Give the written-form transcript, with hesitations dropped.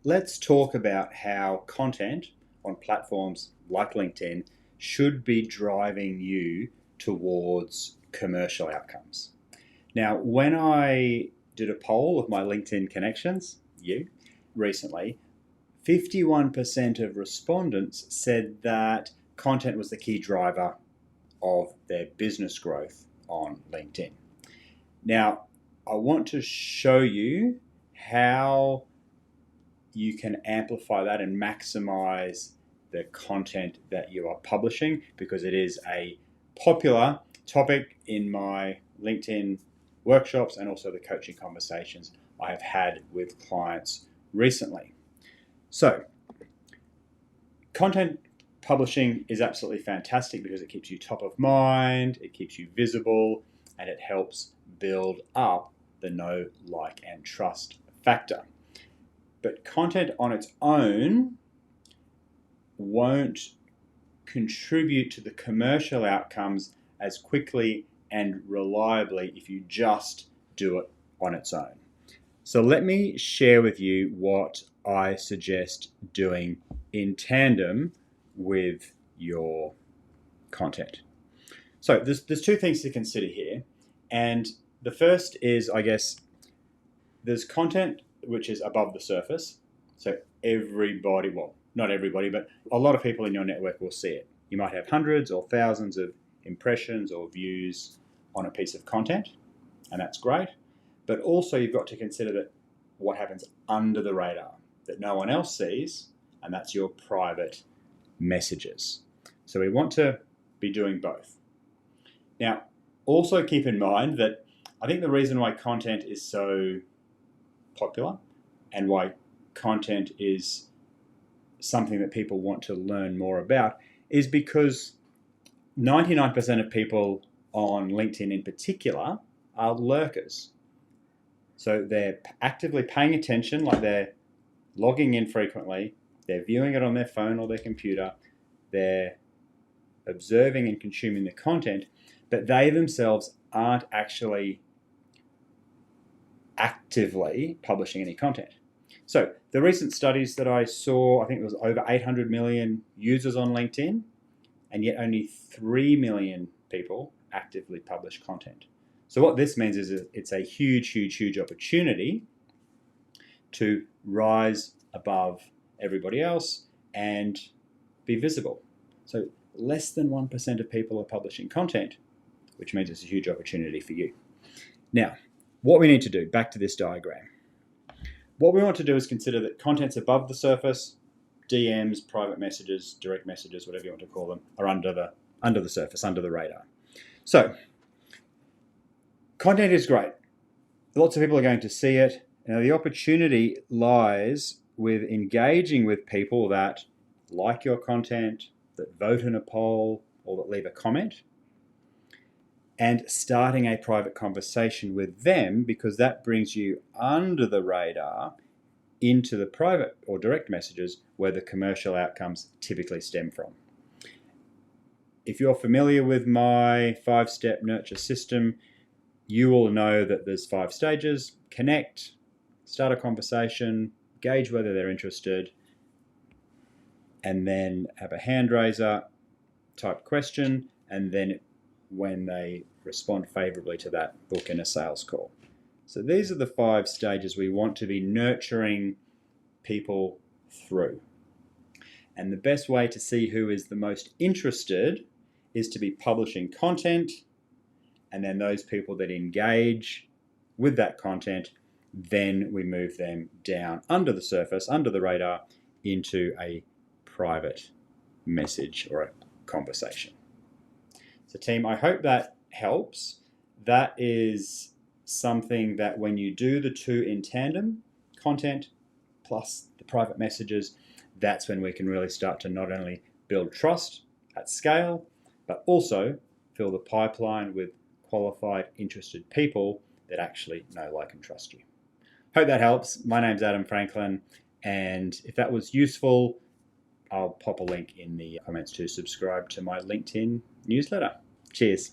let's talk about how content on platforms like LinkedIn should be driving you towards commercial outcomes. Now, when I did a poll of my LinkedIn connections, recently, 51% of respondents said that content was the key driver of their business growth on LinkedIn. Now, I want to show you how you can amplify that and maximize the content that you are publishing, because it is a popular topic in my LinkedIn workshops and also the coaching conversations I have had with clients recently. So, content publishing is absolutely fantastic because it keeps you top of mind, it keeps you visible, and it helps build up the know, like, and trust factor. But content on its own won't contribute to the commercial outcomes as quickly and reliably if you just do it on its own. So let me share with you what I suggest doing in tandem with your content. So there's two things to consider here. And the first is, I guess, there's content which is above the surface. So everybody, well, not everybody, but a lot of people in your network will see it. You might have hundreds or thousands of impressions or views on a piece of content, and that's great. But also you've got to consider that what happens under the radar that no one else sees, and that's your private messages. So we want to be doing both. Now, also keep in mind that I think the reason why content is so popular and why content is something that people want to learn more about is because 99% of people on LinkedIn in particular are lurkers. So they're actively paying attention, like they're logging in frequently, they're viewing it on their phone or their computer, they're observing and consuming the content, but they themselves aren't actually actively publishing any content. So the recent studies that I saw, I think it was over 800 million users on LinkedIn, and yet only 3 million people actively publish content. So what this means is it's a huge opportunity to rise above everybody else and be visible. So less than 1% of people are publishing content, which means it's a huge opportunity for you. Now, what we need to do, back to this diagram. What we want to do is consider that content's above the surface, DMs, private messages, direct messages, whatever you want to call them, are under the surface, under the radar. So, content is great. Lots of people are going to see it. Now, the opportunity lies with engaging with people that like your content, that vote in a poll, or that leave a comment, and starting a private conversation with them, because that brings you under the radar into the private or direct messages where the commercial outcomes typically stem from. If you're familiar with my 5-step nurture system, you will know that there's 5 stages: connect, start a conversation, gauge whether they're interested, and then have a hand raiser type question, and then when they respond favorably to that, book in a sales call. So these are the 5 stages we want to be nurturing people through. And the best way to see who is the most interested is to be publishing content, and then those people that engage with that content, then we move them down under the surface, under the radar, into a private message or a conversation. So team, I hope that helps. That is something that when you do the two in tandem, content plus the private messages, that's when we can really start to not only build trust at scale, but also fill the pipeline with qualified, interested people that actually know, like, and trust you. Hope that helps. My name's Adam Franklin, and if that was useful, I'll pop a link in the comments to subscribe to my LinkedIn newsletter. Cheers.